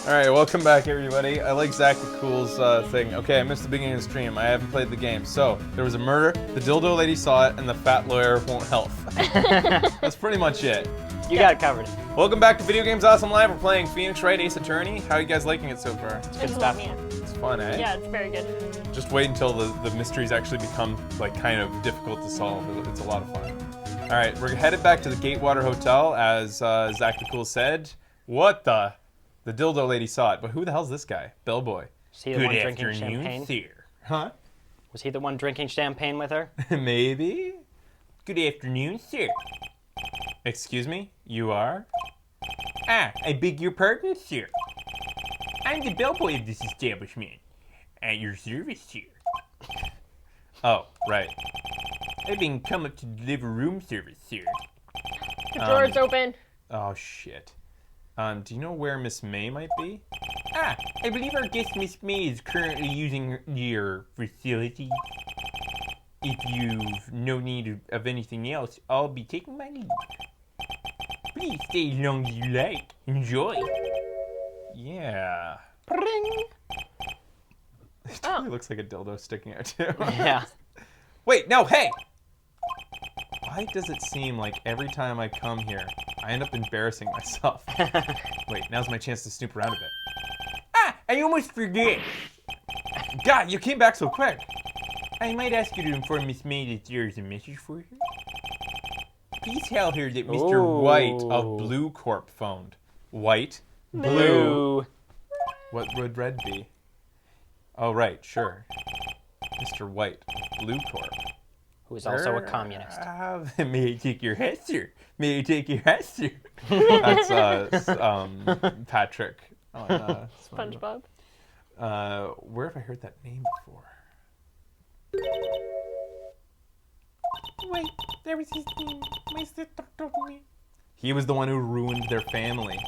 Alright, welcome back everybody. I like Zach the Cool's thing. Okay, I missed the beginning of the stream. I haven't played the game. So, there was a murder, the dildo lady saw it, and the fat lawyer won't help. That's pretty much it. You got it covered. Welcome back to Video Games Awesome Live. We're playing Phoenix Wright Ace Attorney. How are you guys liking it so far? It's good stuff. It's fun, eh? Yeah, it's very good. Just wait until the mysteries actually become like kind of difficult to solve. It's a lot of fun. Alright, we're headed back to the Gatewater Hotel, as Zach the Cool said. What the? The dildo lady saw it, but who the hell's this guy? Bellboy. Was he the one drinking champagne? Sir. Huh? Was he the one drinking champagne with her? Maybe. Good afternoon, sir. Excuse me? You are? Ah, I beg your pardon, sir. I'm the bellboy of this establishment. At your service, sir. Oh, right. I've been come up to deliver room service, sir. The door's open. Oh, shit. Do you know where Miss May might be? Ah, I believe our guest Miss May is currently using your facility. If you've no need of anything else, I'll be taking my leave. Please stay as long as you like. Enjoy. Yeah. Pring. It totally looks like a dildo sticking out too. Yeah. Wait, no, hey! Why does it seem like every time I come here, I end up embarrassing myself? Wait, now's my chance to snoop around a bit. Ah, I almost forget. God, you came back so quick. I might ask you to inform Miss May that there's a message for her. Please tell her that Mr. White of Blue Corp phoned. White? Blue. What would red be? Oh, right, sure. Mr. White of Blue Corp. Who is also a communist. May I take your hat, sir? May I take your hat, sir? That's Patrick on SpongeBob. Where have I heard that name before? Wait, there was his name. My sister told me. He was the one who ruined their family.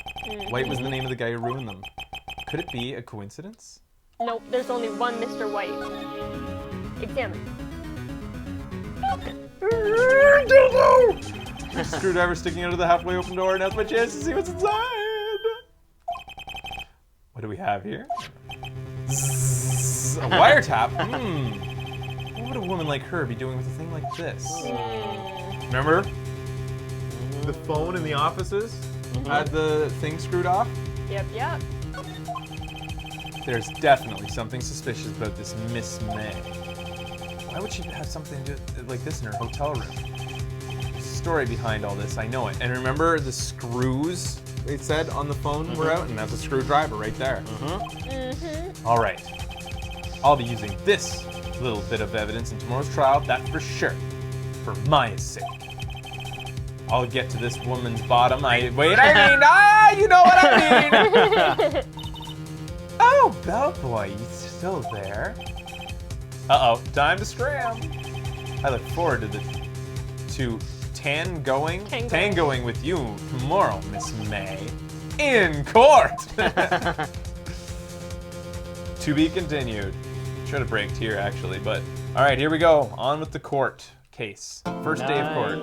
White was the name of the guy who ruined them. Could it be a coincidence? Nope, there's only one Mr. White. Examine. Screwdriver sticking out of the halfway open door. Now's my chance to see what's inside. What do we have here? Zzz, a wiretap? What would a woman like her be doing with a thing like this? Remember? The phone in the offices had the thing screwed off? Yep. There's definitely something suspicious about this Miss May. Why would she have something like this in her hotel room? There's a story behind all this, I know it. And remember the screws it said on the phone were out? And that's a screwdriver right there. All right. I'll be using this little bit of evidence in tomorrow's trial, that's for sure. For Maya's sake. I'll get to this woman's bottom. You know what I mean! Oh, Bellboy, you still there? Uh-oh, time to scram. I look forward to tangoing with you tomorrow, Miss May. In court! To be continued. Should have braked here, actually, but... Alright, here we go. On with the court case. First day of court.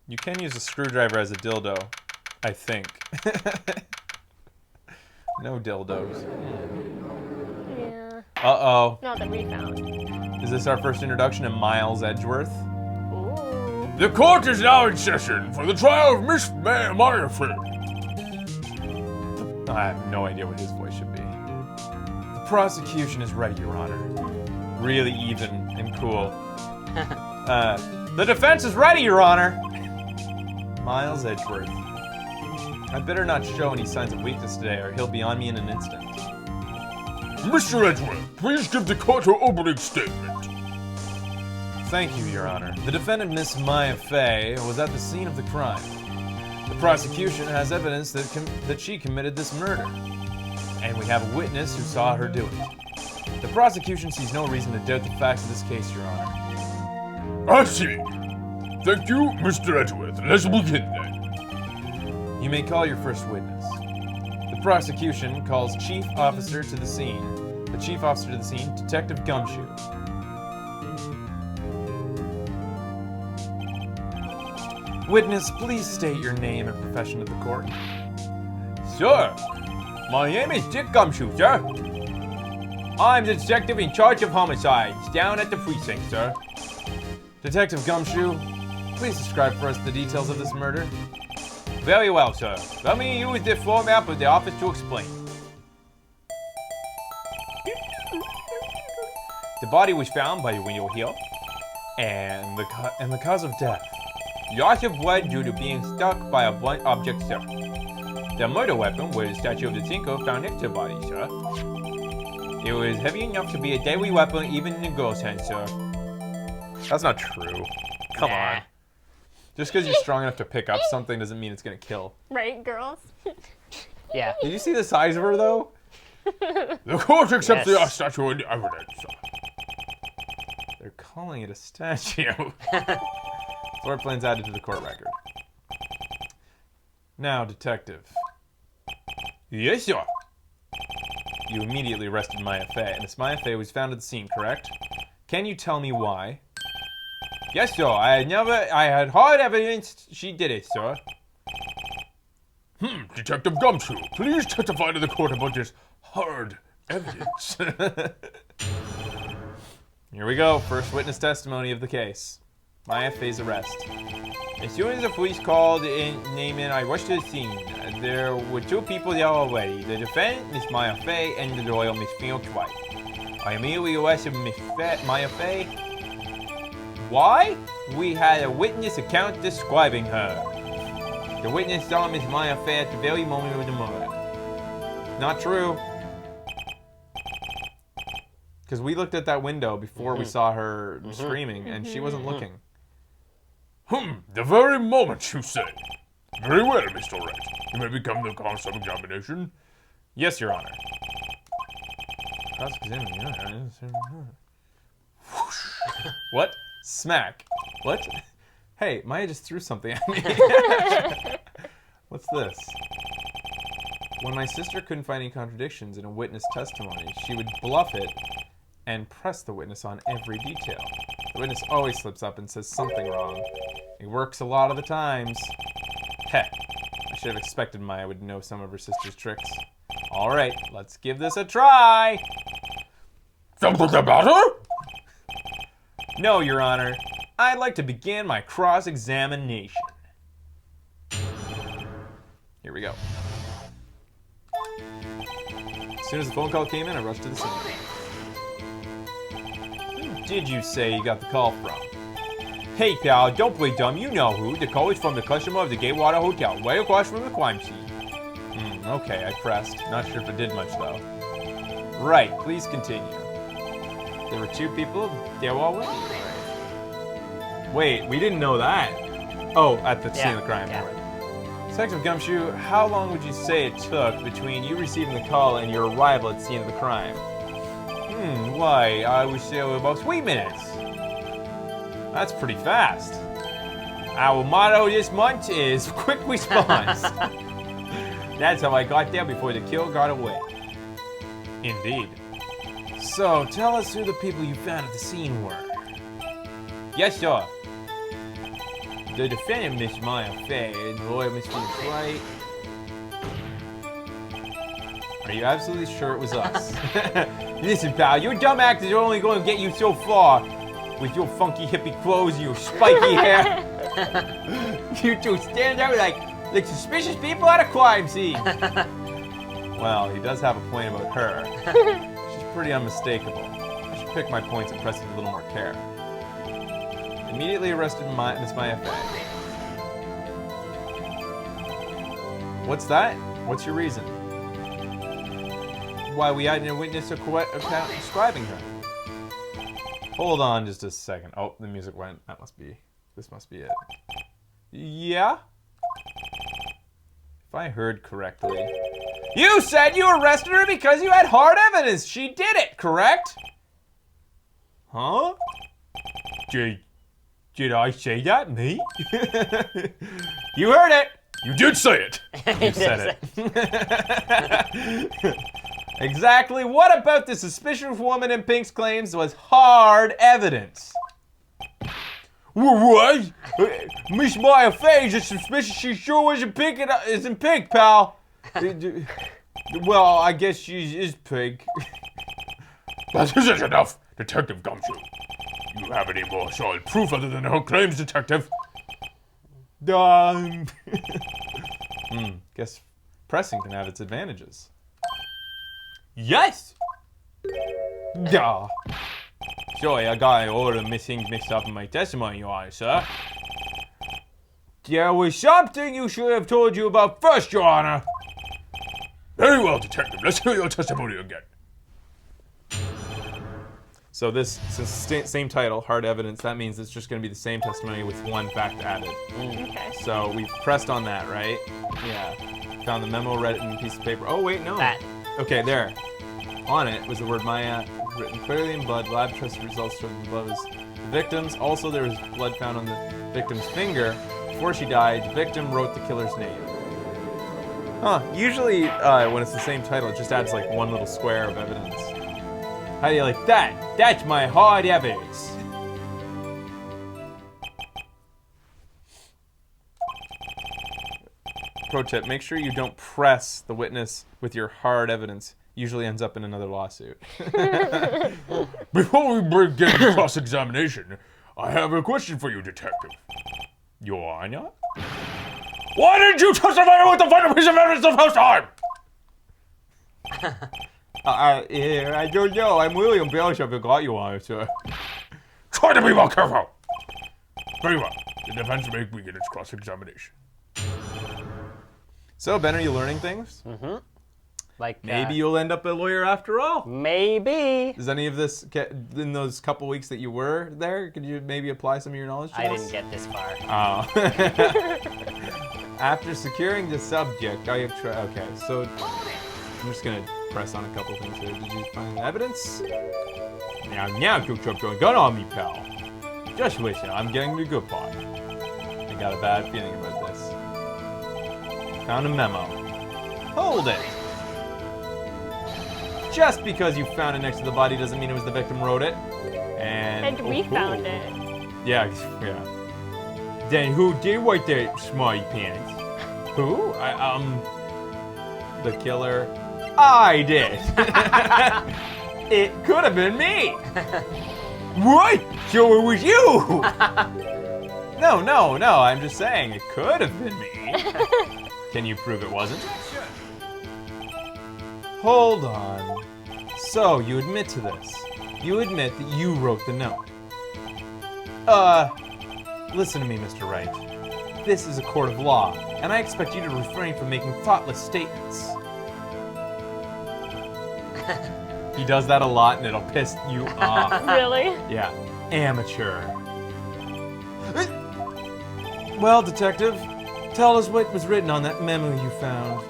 You can use a screwdriver as a dildo, I think. No dildos. Yeah. Uh-oh. Not that we found. Is this our first introduction to Miles Edgeworth? Ooh. The court is now in session for the trial of Miss Maya Fair. I have no idea what his voice should be. The prosecution is ready, Your Honor. Really even and cool. The defense is ready, Your Honor. Miles Edgeworth. I better not show any signs of weakness today, or he'll be on me in an instant. Mr. Edgeworth, please give the court your opening statement. Thank you, Your Honor. The defendant, Miss Maya Fey, was at the scene of the crime. The prosecution has evidence that she committed this murder. And we have a witness who saw her do it. The prosecution sees no reason to doubt the facts of this case, Your Honor. I see. Thank you, Mr. Edgeworth. Let's begin then. You may call your first witness. The prosecution calls Chief Officer to the scene. The Chief Officer to the scene, Detective Gumshoe. Witness, please state your name and profession to the court. Sir, my name is Dick Gumshoe, sir. I'm the detective in charge of homicides down at the precinct, sir. Detective Gumshoe, please describe for us the details of this murder. Very well, sir. Let me use the format of the office to explain. The body was found by the window here. And the cause of death. Loss of blood due to being struck by a blunt object, sir. The murder weapon was a statue of the thinker found next to the body, sir. It was heavy enough to be a deadly weapon even in a girl's hand, sir. That's not true. Come on. Just because you're strong enough to pick up something doesn't mean it's gonna kill. Right, girls? Yeah. Did you see the size of her, though? The court accepts Yes. the statue into evidence, sir. They're calling it a statue. Floor plans added to the court record. Now, detective. Yes, sir. You immediately arrested Maya Fey, and this Maya Fey was found at the scene, correct? Can you tell me why? Yes, sir. I had hard evidence she did it, sir. Detective Gumshoe, please testify to the court about this hard evidence. Here we go. First witness testimony of the case. Maya Fey's arrest. As soon as the police called in name in, I rushed to the scene. There were two people there already. The defendant, Miss Maya Fey, and the lawyer, Miss Phoenix Wright. I immediately arrested Maya Fey. Why? We had a witness account describing her. The witness saw Miss Maya Fey at the very moment of the murder. Not true. Because we looked at that window before we saw her screaming, and she wasn't looking. The very moment, you say. Very well, Mr. Wright. You may become the cause of examination. Yes, Your Honor. Cross-examine. What? Smack. What? Hey, Maya just threw something at me. What's this? When my sister couldn't find any contradictions in a witness testimony, she would bluff it and press the witness on every detail. The witness always slips up and says something wrong. It works a lot of the times. Heh, I should have expected Maya would know some of her sister's tricks. All right, let's give this a try. Something the matter? No, Your Honor. I'd like to begin my cross-examination. Here we go. As soon as the phone call came in, I rushed to the scene. Who did you say you got the call from? Hey, pal, don't play dumb. You know who. The call is from the customer of the Gatewater Hotel, right across from the crime scene. Okay, I pressed. Not sure if it did much, though. Right, please continue. There were two people there already? Wait, we didn't know that. Oh, at the scene of the crime. Yeah. Right. Detective Gumshoe, how long would you say it took between you receiving the call and your arrival at the scene of the crime? Why, I would say about 3 minutes. That's pretty fast. Our motto this month is quick response. That's how I got there before the killer got away. Indeed. So, tell us who the people you found at the scene were. Yes, sir. The defendant, Miss Maya Fey, and the lawyer, Miss Phoenix Wright. Are you absolutely sure it was us? Listen, pal, your dumb actors are only going to get you so far. With your funky hippie clothes and your spiky hair. You two stand out like suspicious people at a crime scene. Well, he does have a point about her. She's pretty unmistakable. I should pick my points and press with a little more care. Immediately arrested Miss Maya Fey. What's that? What's your reason? Why we had a witness account describing her. Hold on just a second. Oh, the music went. This must be it. Yeah? If I heard correctly. You said you arrested her because you had hard evidence. She did it, correct? Huh? Did I say that? Me? You heard it. You did say it. You said it. Exactly what about the suspicious woman in Pink's claims was hard evidence? What? Miss Maya Faye is suspicious she sure isn't pink, pal. Well, I guess she is pink. That isn't enough, Detective Gumshoe. You have any more solid proof other than her claims, Detective? Guess pressing can have its advantages. Yes. Duh. Sorry, I got all the things mixed up in my testimony, Your Honor, sir. There was something you should have told you about first, Your Honor. Very well, Detective. Let's hear your testimony again. So this, since same title, hard evidence, that means it's just going to be the same testimony with one fact added. Okay. So we've pressed on that, right? Yeah. Found the memo, read it in a piece of paper. Oh, wait, no. That. Okay, there. On it was the word Maya, written clearly in blood. Lab test results showed the blood was the victim's. Also, there was blood found on the victim's finger. Before she died, the victim wrote the killer's name. Huh. Usually, when it's the same title, it just adds like one little square of evidence. How do you like that? That's my hard evidence. Pro tip, make sure you don't press the witness with your hard evidence. Usually ends up in another lawsuit. Before we begin the cross-examination, I have a question for you, Detective. Your Honor? Why didn't you testify with the final piece of evidence the first time? I don't know. I'm William Belch. I forgot, Your Honor, sir. Try to be more careful. Very well. The defense may begin its cross-examination. So, Ben, are you learning things? Like Maybe you'll end up a lawyer after all. Maybe. Does any of this get in those couple weeks that you were there? Could you maybe apply some of your knowledge to I this? didn't get this far. Oh. After securing the subject, I have tried. Okay, so I'm just gonna press on a couple things here. Did you find evidence? Now, don't jump your gun on me, pal. Just listen, I'm getting the good part. I got a bad feeling about this. Found a memo. Hold it. Just because you found it next to the body doesn't mean it was the victim who wrote it. And we found it. Yeah. Then who did write that smarty pants? Who? The killer. I did. It could have been me. What? So it was you? No. I'm just saying it could have been me. Can you prove it wasn't? Hold on. So you admit to this? You admit that you wrote the note? Listen to me, Mr. Wright. This is a court of law, and I expect you to refrain from making thoughtless statements. He does that a lot, and it'll piss you off. Really? Yeah, amateur. Well, detective, tell us what was written on that memo you found.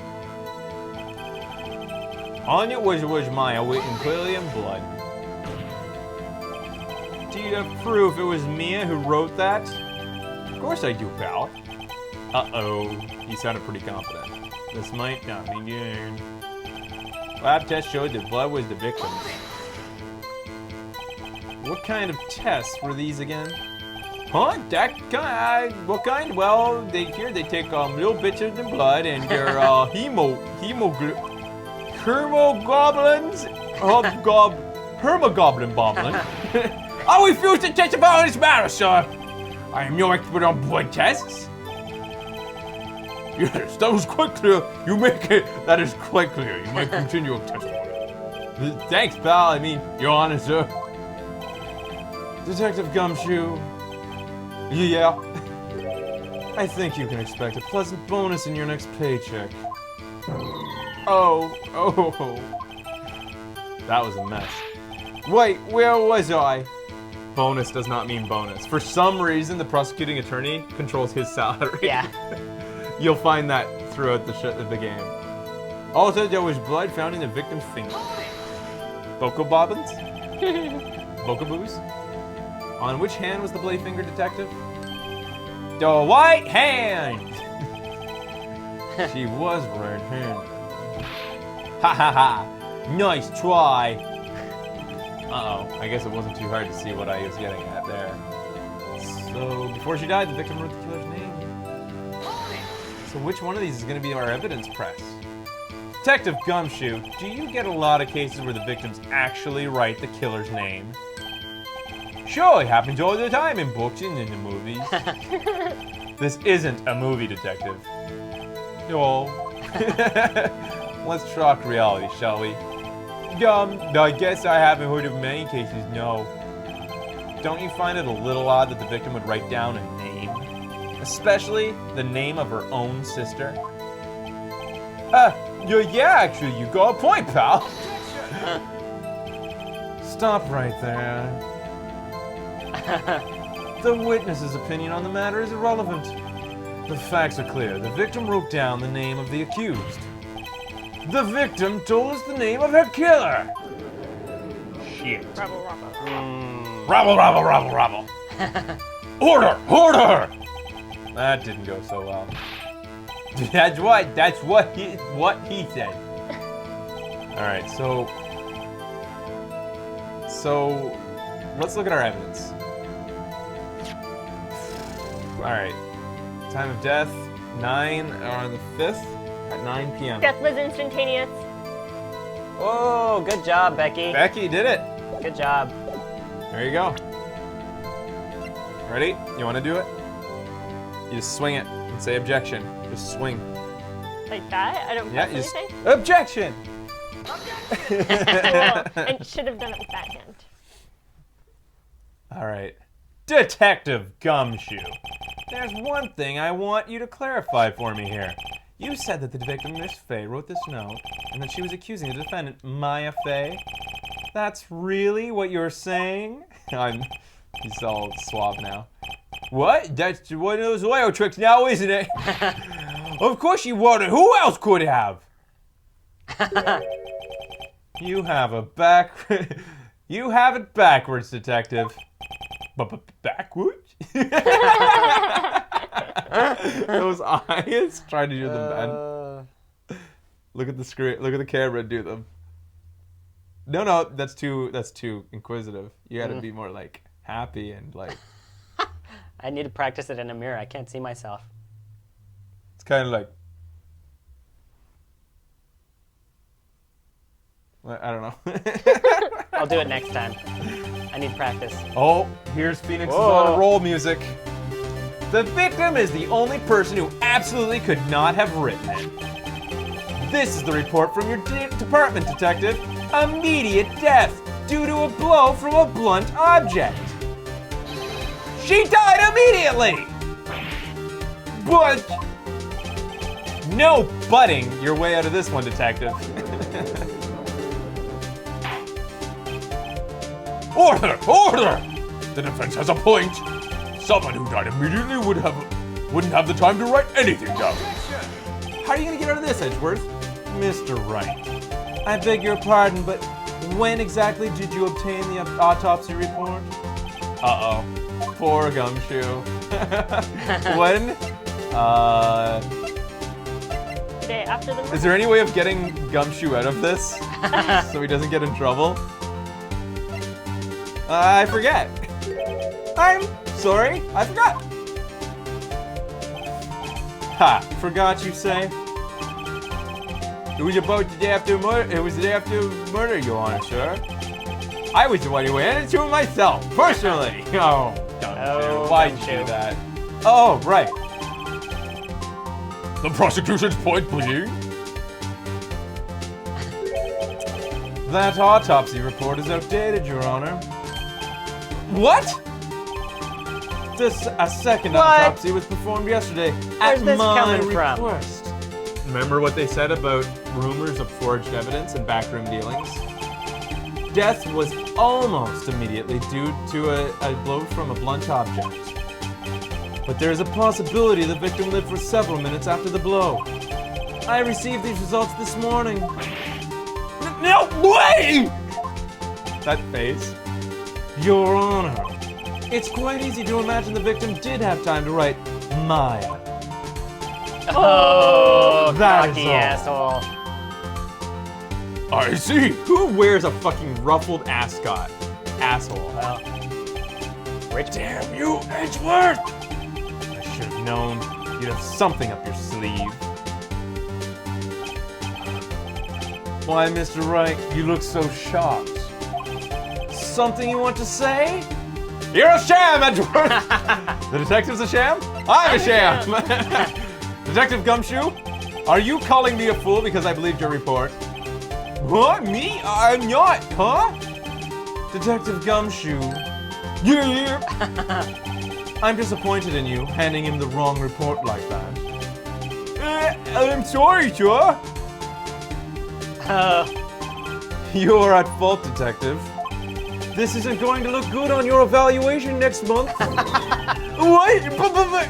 On it was Maya written clearly in blood. Do you have proof it was Mia who wrote that? Of course I do, pal. Uh-oh. He sounded pretty confident. This might not be good. Lab test showed that blood was the victim's. What kind of tests were these again? Huh? That kind? What kind? Well, they take little bits of the blood and their hemoglobins, hermoglobin bombling. I refuse to testify on this matter, sir. I am no expert on blood tests. Yes, that was quite clear. That is quite clear. You may continue your testimony. Thanks, pal. I mean, Your Honor, sir. Detective Gumshoe, Yeah. I think you can expect a pleasant bonus in your next paycheck. Oh. That was a mess. Wait, where was I? Bonus does not mean bonus. For some reason, the prosecuting attorney controls his salary. Yeah. You'll find that throughout the game. Also, there was blood found in the victim's finger. Boko bobbins? Bokaboos? On which hand was the blade finger, detective? The right hand. She was right-handed. Ha ha ha. Nice try. Uh-oh. I guess it wasn't too hard to see what I was getting at there. So before she died, the victim wrote the killer's name. So which one of these is going to be our evidence press? Detective Gumshoe, do you get a lot of cases where the victims actually write the killer's name? Sure, it happens all the time in books and in the movies. This isn't a movie, detective. No. Let's talk reality, shall we? I guess I haven't heard of many cases, no. Don't you find it a little odd that the victim would write down a name? Especially the name of her own sister? Yeah, actually, you got a point, pal. Stop right there. The witness's opinion on the matter is irrelevant. The facts are clear. The victim wrote down the name of the accused. The victim told us the name of her killer. Shit. Rabble. Rabble. Order! That didn't go so well. That's what he said. All right, so let's look at our evidence. All right, time of death 9 on the 5th at 9 p.m. Death was instantaneous. Oh, good job, Becky. Becky did it. Good job. There you go. Ready? You want to do it? You just swing it and say objection. Just swing. Like that? I don't Yeah, press you just anything? objection. Well, I should have done it with that hand. All right. Detective Gumshoe. There's one thing I want you to clarify for me here. You said that the victim, Miss Fay, wrote this note and that she was accusing the defendant, Maya Fay. That's really what you're saying? He's all suave now. What? That's one of those oil tricks now, isn't it? Of course she wrote it. Who else could have? You have it backwards, detective. Backwards? Those eyes trying to do them, Ben. Look at the screen. Look at the camera and do them. No, that's too inquisitive. You gotta be more like happy and like. I need to practice it in a mirror. I can't see myself. It's kind of like. I don't know. I'll do it next time. I need practice. Oh, here's Phoenix's Whoa. on a roll music. The victim is the only person who absolutely could not have written it. This is the report from your department, detective. Immediate death due to a blow from a blunt object. She died immediately! But no butting your way out of this one, detective. Order! The defense has a point. Someone who died immediately wouldn't have the time to write anything down. How are you gonna get out of this, Edgeworth? Mr. Wright, I beg your pardon, but when exactly did you obtain the autopsy report? Uh-oh. Poor Gumshoe. When? The day after the murder. Is there any way of getting Gumshoe out of this so he doesn't get in trouble? I forget. I'm sorry, I forgot. Ha, forgot you say? It was about the day after murder. It was the day after murder, Your Honor, sir. I was the one who handed it to him myself, personally. Oh, Gumshoe, why'd you do that? Oh, right. The prosecution's point being? That autopsy report is outdated, Your Honor. What? A second What? autopsy was performed yesterday Where's at this my coming from? request. Remember what they said about rumors of forged evidence and backroom dealings? Death was almost immediately due to a blow from a blunt object. But there is a possibility the victim lived for several minutes after the blow. I received these results this morning. No way! That face. Your Honor, it's quite easy to imagine the victim did have time to write Maya. Oh, That is cocky all. asshole. I see. Who wears a fucking ruffled ascot? Asshole. Well, Rich. Damn you, Edgeworth! I should have known you'd have something up your sleeve. Why, Mr. Wright, you look so shocked. Something you want to say? You're a sham, Edgeworth! The detective's a sham? I'm a sham! Detective Gumshoe, are you calling me a fool because I believed your report? What? Me? I'm not, huh? Detective Gumshoe. Yeah! I'm disappointed in you, handing him the wrong report like that. I'm sorry, sir. You're at fault, Detective. This isn't going to look good on your evaluation next month. What?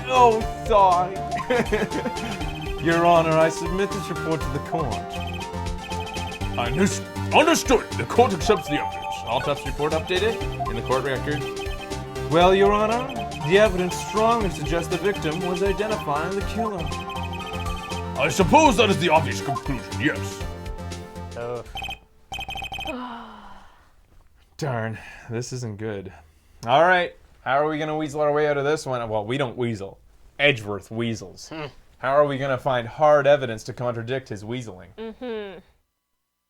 Oh, sorry. Your Honor, I submit this report to the court. Understood. The court accepts the evidence. Autopsy report updated in the court record. Well, Your Honor, the evidence strongly suggests the victim was identifying the killer. I suppose that is the obvious conclusion, yes. Oh. Darn, this isn't good. All right, how are we going to weasel our way out of this one? Well, we don't weasel. Edgeworth weasels. How are we going to find hard evidence to contradict his weaseling?